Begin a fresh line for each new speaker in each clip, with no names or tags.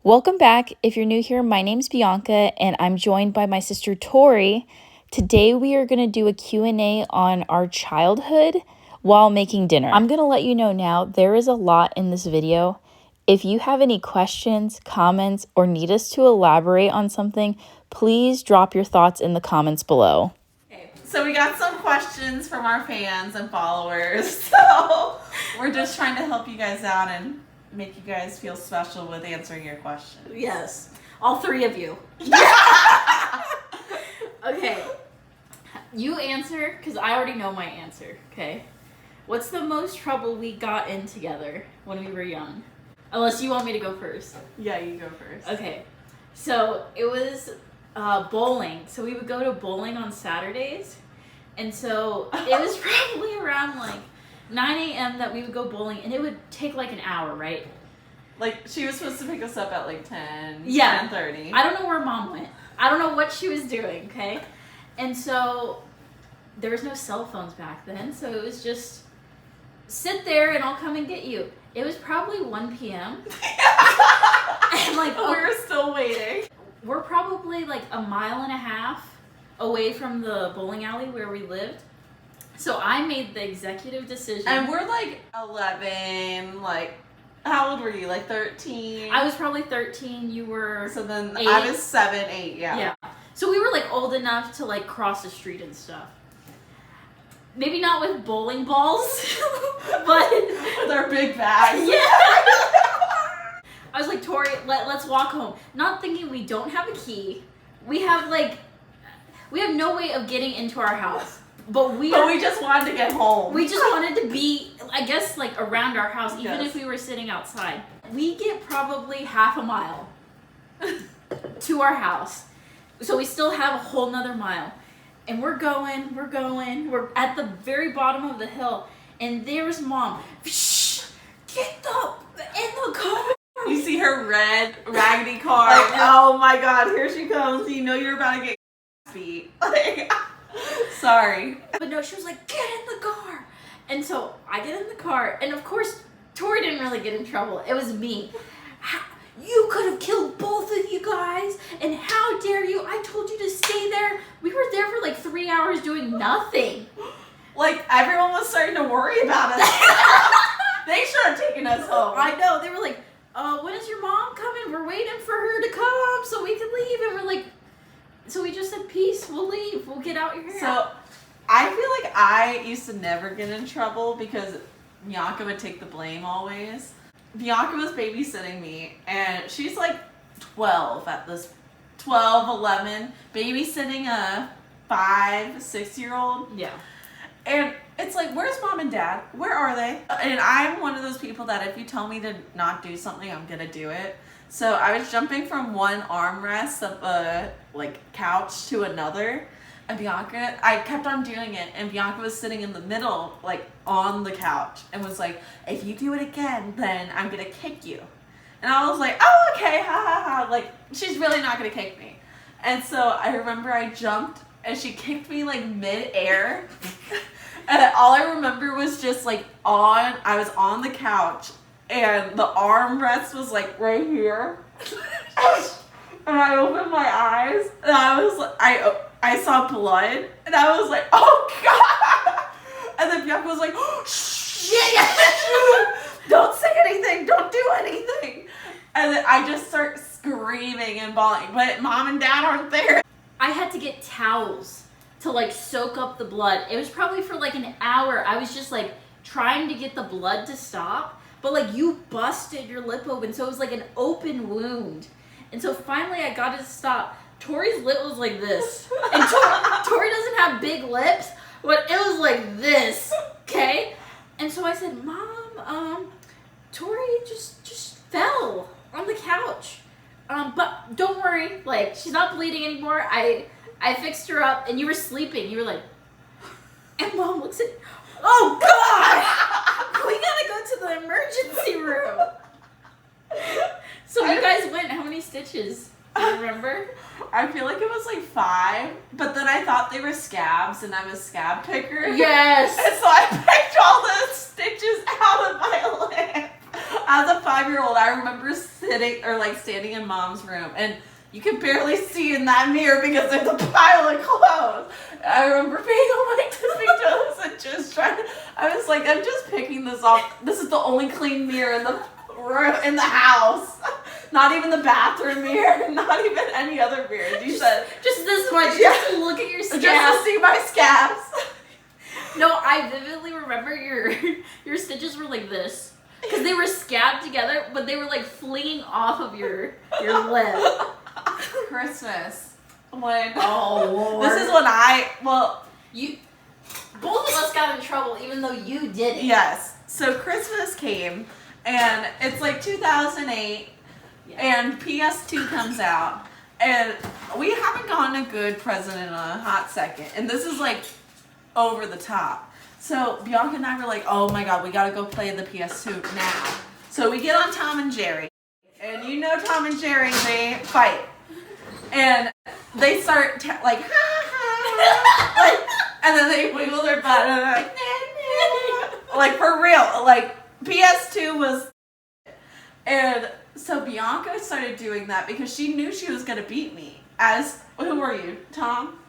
Welcome back. If you're new here, my name's Bianca and I'm joined by my sister Tori. Today we are going to do a Q&A on our childhood while making dinner. I'm going to let you know now, there is a lot in this video. If you have any questions, comments, or need us to elaborate on something, please drop your thoughts in the comments below.
Okay, so we got some questions from our fans and followers. So we're just trying to help you guys out and make you guys feel special with answering your questions.
Yes, all three of you. Okay, you answer, because I already know my answer, okay? What's the most trouble we got in together when we were young? Unless you want me to go first.
Yeah, you go first.
Okay, so it was bowling. So we would go to bowling on Saturdays. And so it was probably around like 9 a.m. that we would go bowling, and it would take like an hour, right?
Like, she was supposed to pick us up at like 10,
Yeah.
10:30.
I don't know where Mom went. I don't know what she was doing, okay? And so there was no cell phones back then, so it was just sit there and I'll come and get you. It was probably 1 p.m. And like
we were still waiting.
We're probably like a mile and a half away from the bowling alley where we lived. So I made the executive decision.
And we're like 11, like, how old were you? Like 13?
I was probably 13, you were...
So then
8.
I was 7, 8, yeah.
Yeah. So we were like old enough to like cross the street and stuff. Maybe not with bowling balls, but...
With our big bags.
Yeah. I was like, Tori, let's walk home. Not thinking we don't have a key. We have no way of getting into our house. But we
just wanted to get home.
We just wanted to be, I guess, like around our house, even
Yes.
if we were sitting outside. We get probably half a mile to our house. So we still have a whole nother mile. And we're going. We're at the very bottom of the hill. And there's Mom. Shh! Get in the car!
You see her red, raggedy car. Like, oh my god, here she comes. You know you're about to get beat. Like, sorry.
But no, she was like, get in the car. And so I get in the car. And of course, Tori didn't really get in trouble. It was me. You could have killed both of you guys. And how dare you? I told you to stay there. We were there for like 3 hours doing nothing.
Like, everyone was starting to worry about us. They should have taken us home.
I know. They were like, when is your mom coming? We're waiting for her to come so we can leave. And we're like, so we just said, peace, we'll leave. We'll get out your hair.
So, I feel like I used to never get in trouble because Bianca would take the blame always. Bianca was babysitting me, and she's like 12 at this, 12, 11, babysitting a 5, 6-year-old.
Yeah.
And it's like, where's Mom and Dad? Where are they? And I'm one of those people that if you tell me to not do something, I'm gonna do it. So I was jumping from one armrest of a couch to another, and Bianca, I kept on doing it, and Bianca was sitting in the middle, like on the couch, and was like, if you do it again, then I'm gonna kick you. And I was like, oh, okay, ha ha ha, like, she's really not gonna kick me. And so I remember I jumped, and she kicked me like mid-air. And all I remember was just like I was on the couch and the armrest was like right here. And I opened my eyes and I saw blood and I was like, oh god. And then Bianca was like, oh, shh, don't say anything, don't do anything. And then I just start screaming and bawling, but Mom and Dad aren't there.
I had to get towels to like soak up the blood. It was probably for like an hour. I was just like trying to get the blood to stop, but like you busted your lip open, so it was like an open wound. And so finally I got it to stop. Tori's lip was like this. And Tori doesn't have big lips, but it was like this, okay? And so I said, Mom, Tori just fell on the couch. But don't worry, like, she's not bleeding anymore. I fixed her up, and you were sleeping. You were like, and Mom looks at, oh God, we gotta go to the emergency room. So you guys went, how many stitches? Do you remember?
I feel like it was like 5, but then I thought they were scabs, and I'm a scab picker.
Yes.
And so I picked all the stitches out of my lip. As a 5-year-old, I remember sitting or like standing in mom's room, and you can barely see in that mirror because there's a pile of clothes. I remember being on my tippy toes and just trying to, I was like, I'm just picking this off. This is the only clean mirror in the room, in the house. Not even the bathroom mirror, not even any other mirror. You said
Just this much, just to look at your scabs.
Just to see my scabs.
No, I vividly remember your stitches were like this. Because they were scabbed together, but they were like fleeing off of your lip.
Christmas. When
Oh, Lord.
This is when
you both of us got in trouble even though you did it.
Yes. So Christmas came, and it's like 2008, and PS2 comes out, and we haven't gotten a good present in a hot second, and this is like over the top. So Bianca and I were like, oh my god, we gotta go play the PS2 now. So we get on Tom and Jerry, and you know Tom and Jerry, they fight. And they start like, ha ha, like, and then they wiggle their butt and they're like, nah, nah. Like for real, like PS2 was, and so Bianca started doing that because she knew she was gonna beat me. As, who were you, Tom?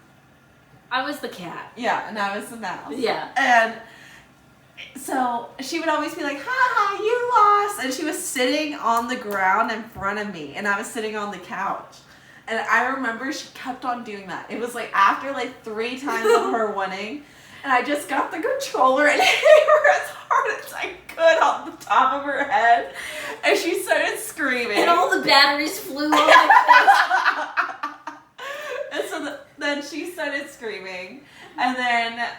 I was the cat.
Yeah, and I was the mouse.
Yeah.
And so she would always be like, ha ha, you lost. And she was sitting on the ground in front of me, and I was sitting on the couch. And I remember she kept on doing that. It was like after like 3 times of her winning, and I just got the controller and hit her as hard as I could on the top of her head, and she started screaming.
And all the batteries flew on my face.
And so then she started screaming, and then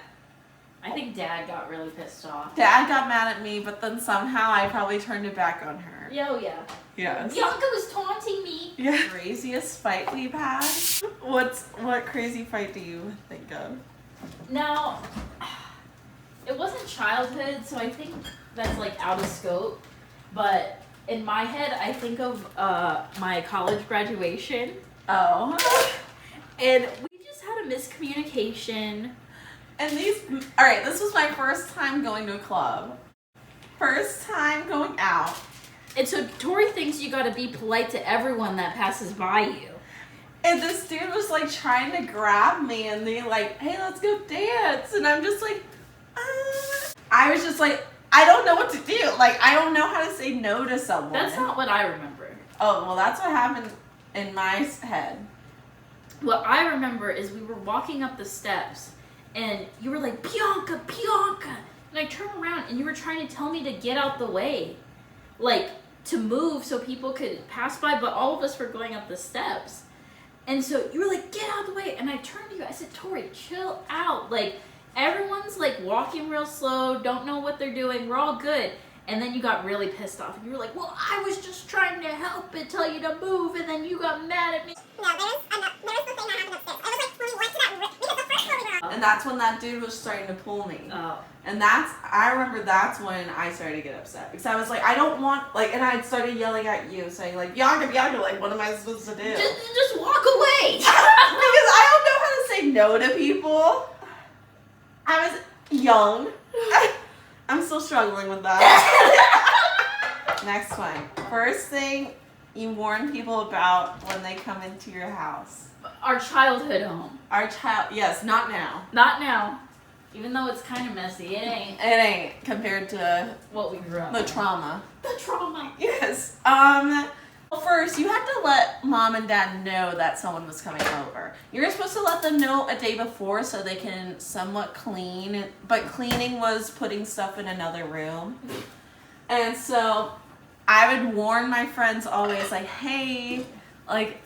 I think Dad got really pissed off.
Dad got mad at me, but then somehow I probably turned it back on her.
Oh, yeah.
Yes.
Bianca was taunting me.
Yeah. Craziest fight we've had? What crazy fight do you think of?
Now, it wasn't childhood, so I think that's like out of scope. But in my head, I think of my college graduation.
Oh.
And we just had a miscommunication.
And alright, this was my first time going to a club. First time going out.
And so Tori thinks you gotta be polite to everyone that passes by you.
And this dude was like trying to grab me and they like, hey, let's go dance. And I'm just like, I was just like, I don't know what to do. Like, I don't know how to say no to someone.
That's not what I remember.
Oh, well, that's what happened in my head.
What I remember is we were walking up the steps and you were like, Bianca, Bianca. And I turned around and you were trying to tell me to get out the way. Like, to move so people could pass by, but all of us were going up the steps. And so you were like, get out of the way. And I turned to you, I said, Tori, chill out. Like, everyone's like walking real slow, don't know what they're doing, we're all good. And then you got really pissed off. And you were like, well, I was just trying to help and tell you to move, and then you got mad at me.
No, there was the thing that happened upstairs. It was like when we went to that room, because the first floor we were on.
And that's when that dude was starting to pull me.
Oh.
And I remember that's when I started to get upset. Because I was like, I don't want, like, and I started yelling at you, saying like, Bianca, Bianca, like, what am I supposed to do?
Just walk away.
Because I don't know how to say no to people. I was young. I'm still struggling with that. Next one. First thing you warn people about when they come into your house.
Our childhood home.
Yes, not now.
Not now. Even though it's kind of messy, it ain't
It ain't compared to
what we grew up
the
with.
trauma.
The trauma.
Yes. Well, first, you had to let mom and dad know that someone was coming over. You're supposed to let them know a day before so they can somewhat clean, but cleaning was putting stuff in another room. And so I would warn my friends always, like, hey, like,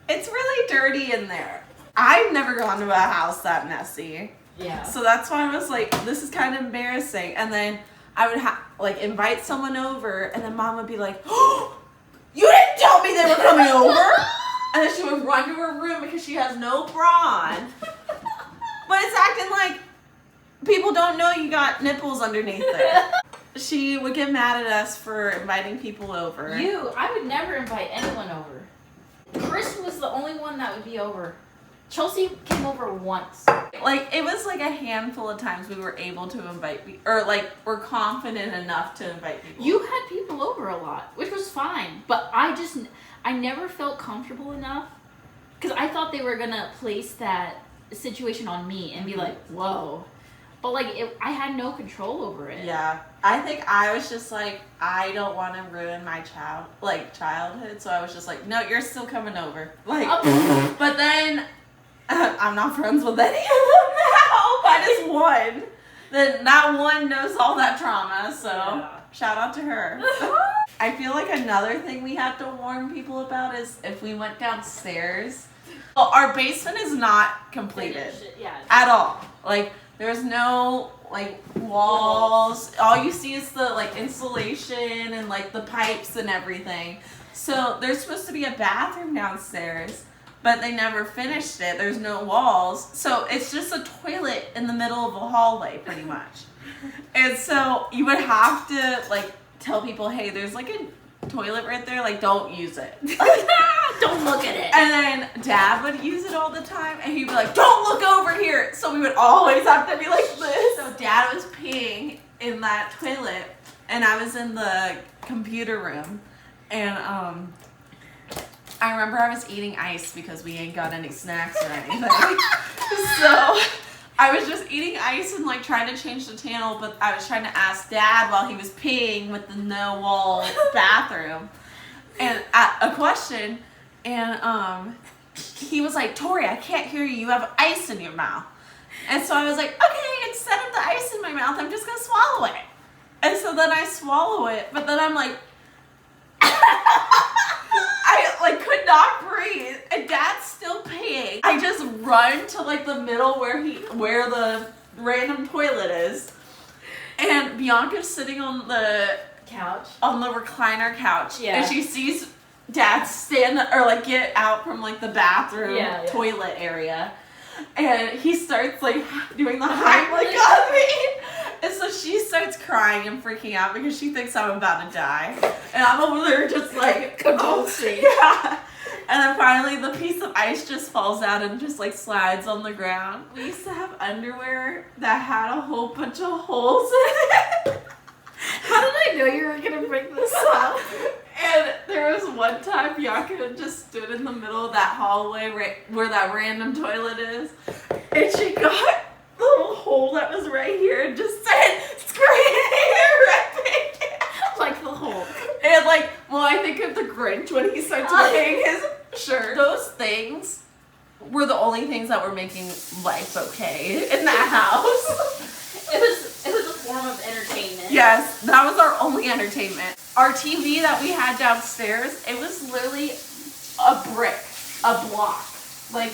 it's really dirty in there. I've never gone to a house that messy.
Yeah.
So that's why I was like, this is kind of embarrassing. And then I would invite someone over, and then mom would be like, oh, you didn't tell me they were coming over. And then she would run to her room because she has no bra on. But it's acting like people don't know you got nipples underneath there. She would get mad at us for inviting people over.
I would never invite anyone over. Chris was the only one that would be over. Chelsea came over once.
Like, it was like a handful of times we were able to invite people, or like, we're confident enough to invite people.
You had people over a lot, which was fine. But I never felt comfortable enough because I thought they were gonna place that situation on me and be like, whoa. But like, I had no control over it.
Yeah, I think I was just like, I don't want to ruin my childhood, so I was just like, no, you're still coming over. Like, but then I'm not friends with any of them now. That is one. Then that one knows all that trauma, so shout out to her. I feel like another thing we have to warn people about is if we went downstairs. Well, our basement is not completed at all. Like, there's no like walls. All you see is the like insulation and like the pipes and everything. So there's supposed to be a bathroom downstairs, but they never finished it. There's no walls. So it's just a toilet in the middle of a hallway pretty much. And so you would have to like tell people, hey, there's like a toilet right there, like don't use it.
Don't look at it.
And then Dad would use it all the time, and he'd be like, don't look over here. So we would always have to be like this. So Dad was peeing in that toilet, and I was in the computer room, and I remember I was eating ice because we ain't got any snacks or anything. So I was just eating ice and like trying to change the channel, but I was trying to ask Dad while he was peeing with the no wall bathroom and a question, and he was like, Tori, I can't hear you. You have ice in your mouth. And so I was like, okay, instead of the ice in my mouth, I'm just gonna swallow it. And so then I swallow it, but then I'm like, I like could not breathe, and Dad's still peeing. I just run to like the middle where the random toilet is, and Bianca's sitting on the recliner couch, and she sees Dad stand or like get out from like the bathroom toilet area, and he starts like doing the Heimlich on me. And so she starts crying and freaking out because she thinks I'm about to die. And I'm over there just like convulsing. Yeah. And then finally the piece of ice just falls out and just like slides on the ground. We used to have underwear that had a whole bunch of holes in it.
How did I know you were going to bring this up?
And there was one time Bianca had just stood in the middle of that hallway right where that random toilet is. And she got the little hole that was right here and just said, screaming and ripping.
Like the hole.
And like, well, I think of the Grinch when he starts ripping his shirt. Those things were the only things that were making life okay in that house.
It was a form of entertainment.
Yes, that was our only entertainment. Our TV that we had downstairs, it was literally a brick, a block. Like,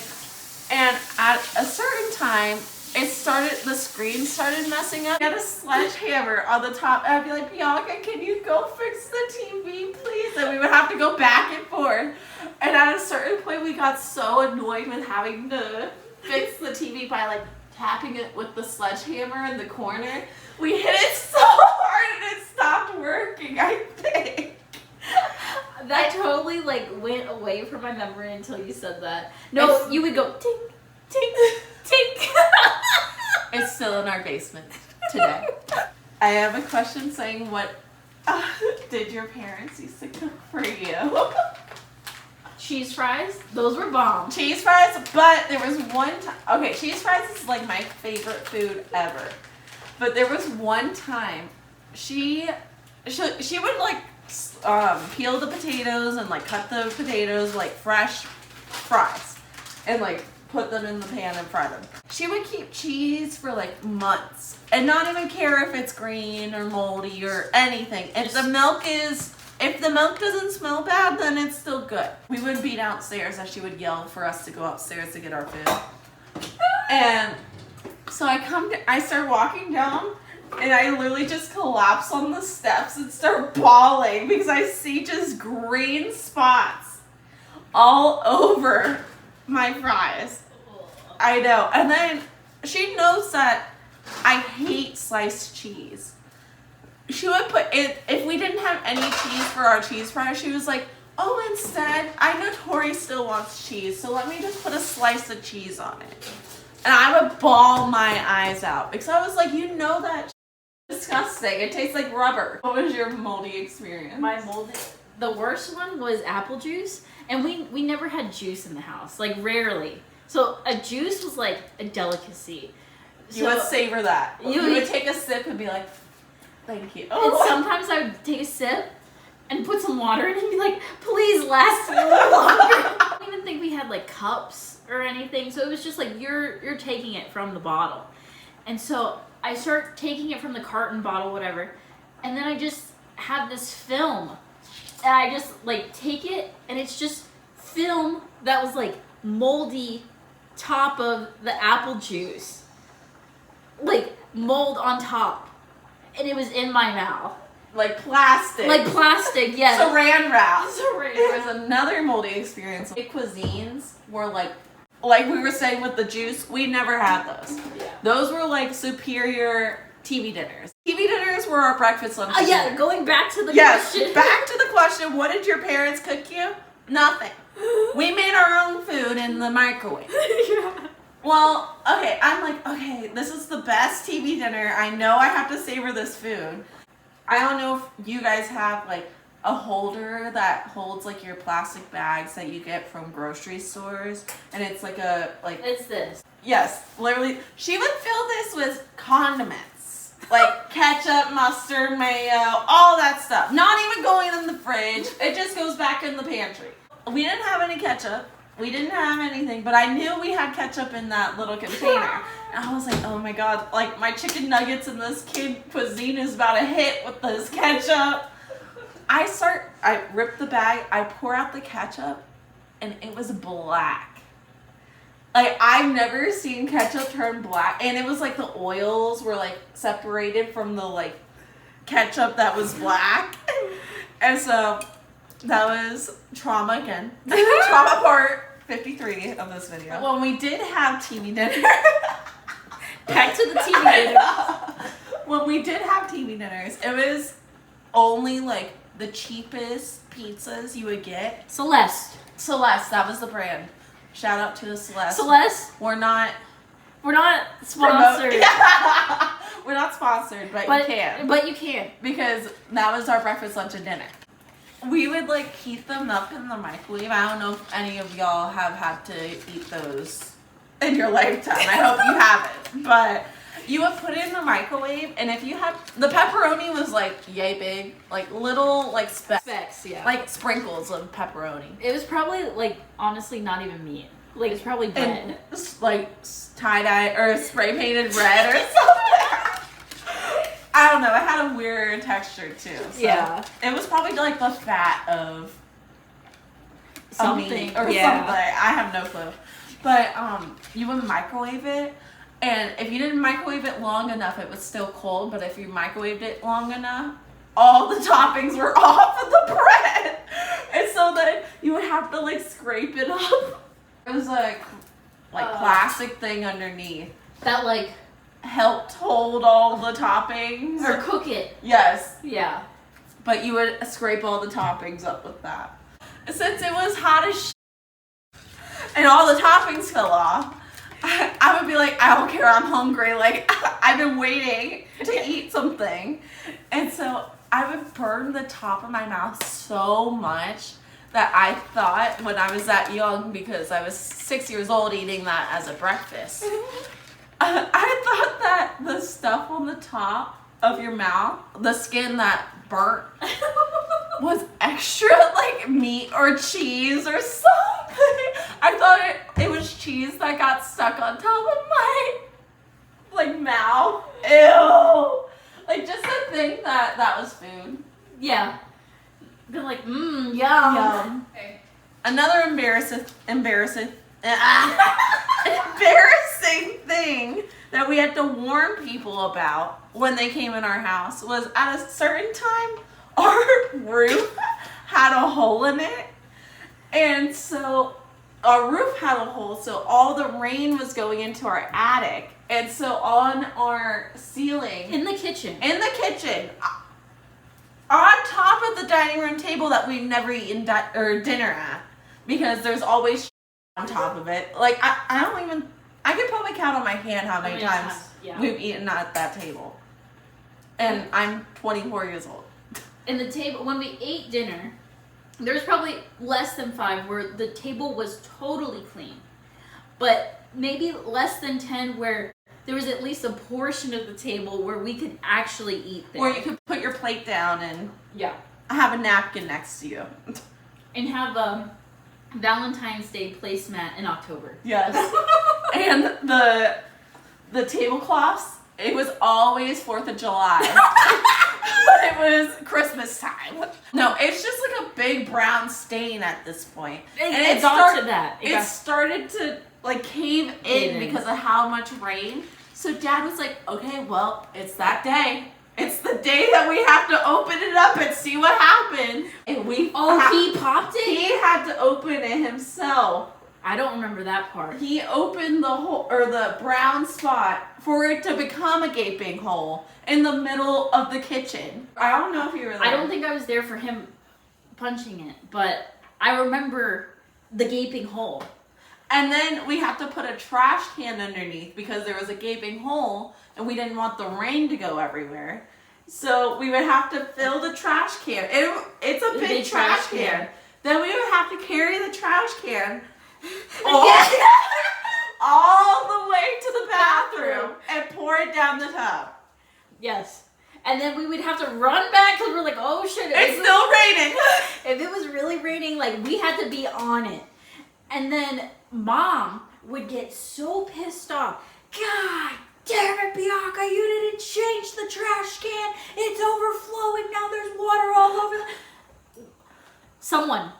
and at a certain time, the screen started messing up. We had a sledgehammer on the top, and I'd be like, Bianca, can you go fix the TV, please? And we would have to go back and forth. And at a certain point, we got so annoyed with having to fix the TV by like tapping it with the sledgehammer in the corner. We hit it so hard and it stopped working, I think.
That totally like went away from my memory until you said that. No, you would go tink, tink, tink.
It's still in our basement today. I have a question saying, what did your parents used to cook for you?
Cheese fries? Those were bomb.
Cheese fries, but there was one time. Okay, cheese fries is like my favorite food ever. But there was one time she would like peel the potatoes and like cut the potatoes like fresh fries and like put them in the pan and fry them. She would keep cheese for like months and not even care if it's green or moldy or anything. If the milk doesn't smell bad, then it's still good. We would be downstairs as she would yell for us to go upstairs to get our food. And so I start walking down, and I literally just collapse on the steps and start bawling because I see just green spots all over my fries. I know. And then she knows that I hate sliced cheese. She would put it, if we didn't have any cheese for our cheese fries, she was like, oh, instead, I know Tori still wants cheese, so let me just put a slice of cheese on it. And I would bawl my eyes out because I was like, you know that disgusting. It tastes like rubber. What was your moldy experience?
My moldy. The worst one was apple juice, and we never had juice in the house, like rarely. So a juice was like a delicacy.
You would savor that. You would take a sip and be like, thank you. Oh.
And sometimes I would take a sip and put some water in it and be like, please last a little longer. I don't even think we had like cups or anything. So it was just like you're taking it from the bottle. And so I start taking it from the carton bottle, whatever. And then I just have this film. And I just like take it and it's just film that was like moldy top of the apple juice. Like mold on top. And it was in my mouth.
Like plastic.
Like plastic, yes.
Saran wrap.
Saran
There
wrap.
was another moldy experience. The cuisines were like we were saying with the juice, we never had those.
Yeah.
Those were like superior TV dinners. TV dinners were our breakfast, lunch, and
Yeah,
dinner.
going back to the
Yes,
question.
back to the question, what did your parents cook you? Nothing. We made our own food in the microwave.
Yeah.
Well, okay, I'm like, okay, this is the best TV dinner. I know I have to savor this food. I don't know if you guys have like a holder that holds like your plastic bags that you get from grocery stores, and it's like
It's this.
yes, literally, she would fill this with condiments. Like ketchup, mustard, mayo, all that stuff. Not even going in the fridge. It just goes back in the pantry. We didn't have any ketchup. We didn't have anything, but I knew we had ketchup in that little container. And I was like, oh my god, like my chicken nuggets in this kid cuisine is about to hit with this ketchup. I rip the bag, I pour out the ketchup, and it was black. Like, I've never seen ketchup turn black, and it was like the oils were like separated from the like ketchup that was black. And so that was trauma again. Trauma part 53 of this video. When we did have TV dinner.
Back to the TV dinner.
When we did have TV dinners, it was only like the cheapest pizzas you would get.
Celeste.
Celeste, that was the brand. Shout out to Celeste.
Celeste.
We're not
Sponsored.
We're not sponsored, but you can.
But you can.
Because that was our breakfast, lunch, and dinner. We would like heat them up in the microwave. I don't know if any of y'all have had to eat those in your lifetime. I hope you haven't. But you would put it in the microwave, and if you had the pepperoni was like yay big, like little like
Specs, yeah.
like sprinkles of pepperoni.
It was probably like honestly not even meat. Like it's probably bread.
And like tie-dye or spray painted red or something. I don't know. It had a weird texture too. So
Yeah.
It was probably like the fat of
Something.
a meat or
Yeah.
something. I have no clue. But you would microwave it, and if you didn't microwave it long enough, it was still cold. But if you microwaved it long enough, all the toppings were off of the bread, and so then you would have to like scrape it up. It was like plastic thing underneath
That like
helped hold all the toppings.
or cook it.
Yes,
Yeah.
but you would scrape all the toppings up with that. Since it was hot as and all the toppings fell off, I would be like, I don't care, I'm hungry. Like, I've been waiting to eat something. And so I would burn the top of my mouth so much that I thought when I was that young, because I was 6 years old eating that as a breakfast, I thought that the stuff on the top of your mouth, the skin that burnt, was extra like meat or cheese or something. I thought it was cheese that got stuck on top of my like mouth. Ew. Like just to think that that was food.
Yeah. They're like, yum.
Yum.
Okay.
Another embarrassing thing that we had to warn people about when they came in our house was at a certain time our roof had a hole in it, and so our roof had a hole, so all the rain was going into our attic, and so on our ceiling
In the kitchen.
on top of the dining room table that we've never eaten dinner at, because there's always on top of it. Like, I could probably count on my hand how many times we've eaten at that table. And I'm 24 years old.
And the table, when we ate dinner, there was probably less than 5 where the table was totally clean. But maybe less than 10 where there was at least a portion of the table where we could actually eat there.
Where you could put your plate down and
yeah,
have a napkin next to you.
and have a Valentine's Day placemat in October.
Yes. And the tablecloths, it was always 4th of July. But it was Christmas time. No, it's just like a big brown stain at this point.
It got to that.
It started to like cave in because of how much rain. So Dad was like, okay, well, it's that day. It's the day that we have to open it up and see what happened. And
he popped it?
He had to open it himself.
I don't remember that part.
He opened the brown spot for it to become a gaping hole in the middle of the kitchen. I don't know if you were there.
I don't think I was there for him punching it, but I remember the gaping hole.
And then we have to put a trash can underneath because there was a gaping hole and we didn't want the rain to go everywhere. So we would have to fill the trash can. It's a big trash can. Then we would have to carry the trash can all the way to the bathroom and pour it down the tub.
Yes. And then we would have to run back because we're like, oh shit.
It's still raining.
If it was really raining, like we had to be on it. And then Mom would get so pissed off. God damn it, Bianca, you didn't change the trash can. It's overflowing. Now there's water all over the... Someone,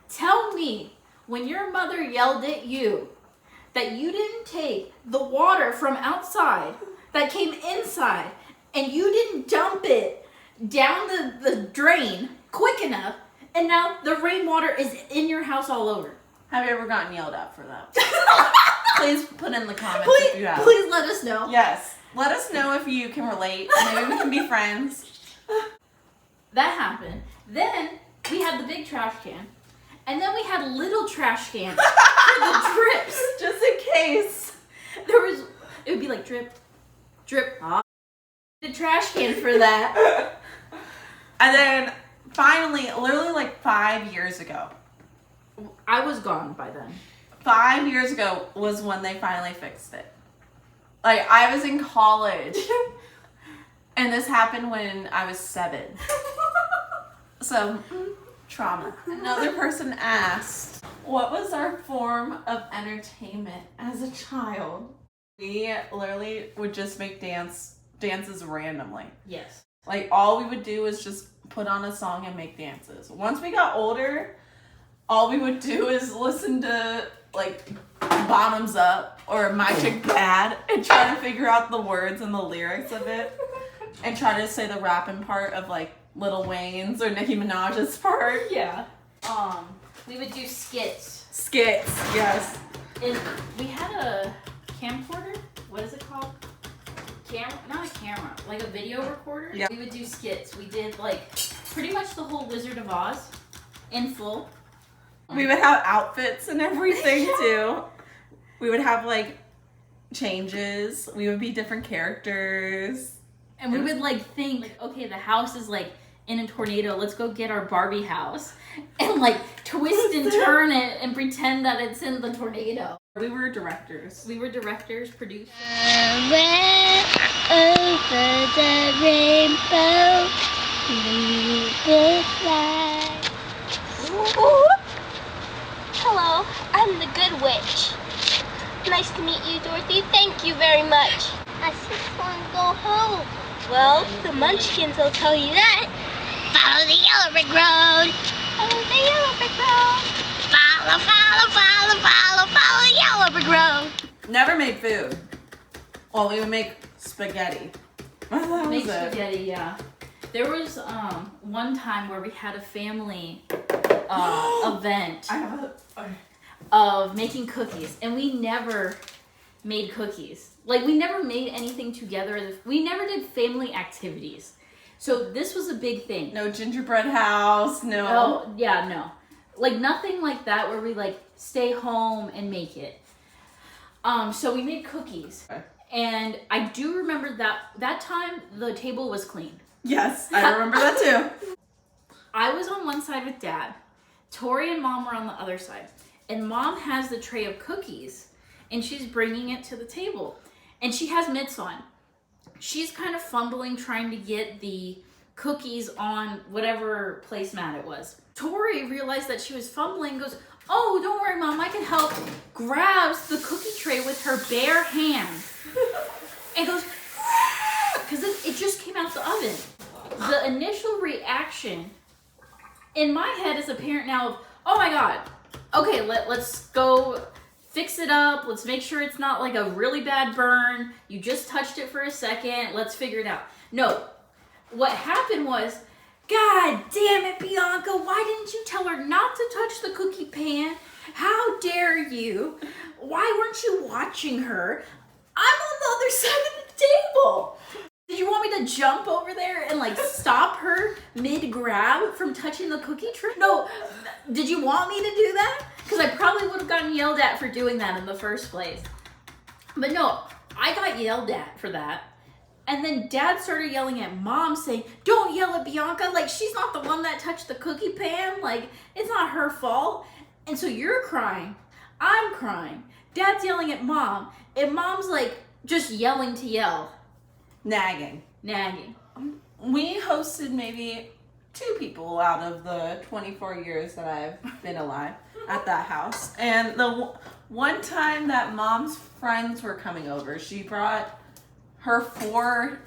tell me when your mother yelled at you that you didn't take the water from outside that came inside and you didn't dump it down the drain quick enough, and now the rainwater is in your house all over.
Have you ever gotten yelled at for that? Please put in the comments if you have.
Please let us know.
Yes. Let us know if you can relate. Maybe we can be friends.
That happened. Then we had the big trash can. And then we had little trash cans for the drips.
Just in case.
It would be like drip, drip. The trash can for that.
And then finally, literally like 5 years ago.
I was gone by then.
5 years ago was when they finally fixed it. Like, I was in college. And this happened when I was 7. So, trauma. Another person asked, what was our form of entertainment as a child? We literally would just make dances randomly.
Yes.
Like, all we would do was just put on a song and make dances. Once we got older, all we would do is listen to, like, Bottoms Up or My Chick Bad and try to figure out the words and the lyrics of it and try to say the rapping part of, like, Lil Wayne's or Nicki Minaj's part.
Yeah. We would do skits.
Skits, yes.
And we had a camcorder. What is it called? Not a camera, like a video recorder.
Yeah.
We would do skits. We did like pretty much the whole Wizard of Oz in full.
We would have outfits and everything too. We would have like changes. We would be different characters.
And we would like think, okay, the house is like in a tornado. Let's go get our Barbie house and like twist and turn it and pretend that it's in the tornado.
We were directors.
We were directors, producers.
Where over the rainbow, we will fly. Ooh. Hello, I'm the Good Witch. Nice to meet you, Dorothy. Thank you very much. I just want to go home. Well, the Munchkins will tell you that. Follow the yellow brick road. Follow the yellow brick road. Follow, follow, follow, follow, follow the yellow brick road.
Never made food. Well, we would make spaghetti. That
Make
was it.
spaghetti, yeah. There was one time where we had a family event
I have
of making cookies, and we never made cookies. Like, we never made anything together. We never did family activities. So this was a big thing.
no gingerbread house, no.
Oh, yeah, no. Like nothing like that where we like stay home and make it. So we made cookies.
Okay.
And I do remember that time the table was clean.
Yes, I remember that too.
I was on one side with Dad. Tori and Mom were on the other side. And Mom has the tray of cookies and she's bringing it to the table. And she has mitts on. She's kind of fumbling trying to get the cookies on whatever placemat it was. Tori realized that she was fumbling, goes, "Oh, don't worry, Mom, I can help." Grabs the cookie tray with her bare hand and goes, because it just came out the oven. The initial reaction in my head as a parent now of, oh my God, okay, let's go fix it up. Let's make sure it's not like a really bad burn. You just touched it for a second. Let's figure it out. No, what happened was, God damn it, Bianca, why didn't you tell her not to touch the cookie pan? How dare you? Why weren't you watching her? I'm on the other side of the table. Did you want me to jump over there and like stop her mid-grab from touching the cookie tray? No, did you want me to do that? Because I probably would have gotten yelled at for doing that in the first place. But no, I got yelled at for that. And then Dad started yelling at Mom saying, "Don't yell at Bianca, like she's not the one that touched the cookie pan, like it's not her fault." And so you're crying, I'm crying, Dad's yelling at Mom, and Mom's like just yelling to yell.
Nagging. We hosted maybe 2 people out of the 24 years that I've been alive at that house. And the one time that Mom's friends were coming over, she brought her 4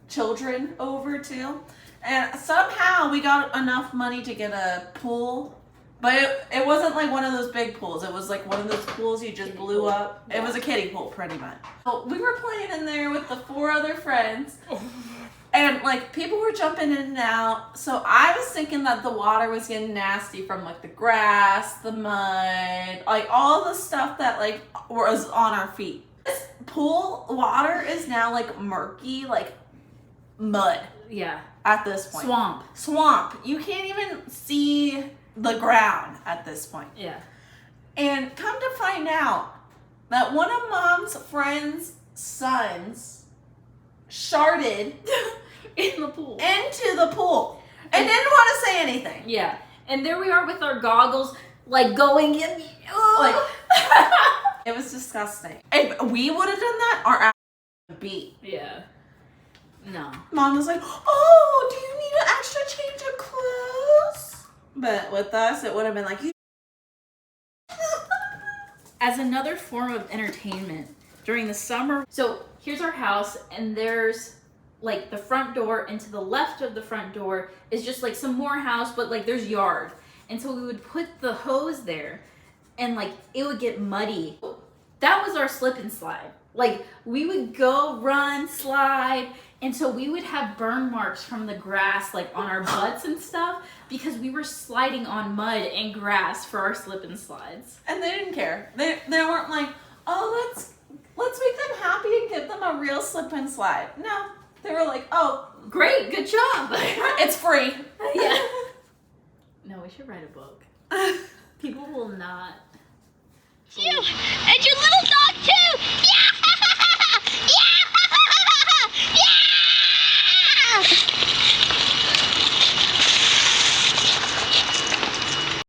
children over too. And somehow we got enough money to get a pool. But it wasn't like one of those big pools. It was like one of those pools you just blew up. It was a kiddie pool, pretty much. So we were playing in there with the 4 other friends. And like people were jumping in and out. So I was thinking that the water was getting nasty from like the grass, the mud, like all the stuff that like was on our feet. This pool water is now like murky, like mud.
Yeah.
At this point. Swamp. You can't even see the ground at this point.
Yeah.
And come to find out that one of Mom's friends' sons sharted
In the pool.
into the pool and didn't want to say anything.
Yeah. And there we are with our goggles, like going in.
Like, it was disgusting. If we would have done that, our ass would beat.
Yeah. No.
Mom was like, "Oh, do you need an extra change of clothes?" But with us, it would have been like,
As another form of entertainment during the summer. So here's our house, and there's like the front door, and to the left of the front door is just like some more house, but like there's yard. And so we would put the hose there, and like it would get muddy. That was our slip and slide. Like we would go run, slide, and so we would have burn marks from the grass like on our butts and stuff because we were sliding on mud and grass for our slip and slides.
and they didn't care. They weren't like, "Oh, let's make them happy and give them a real slip and slide." No, they were like, "Oh,
Great, good job.
it's free."
Yeah. No, we should write a book. People will not.
You and your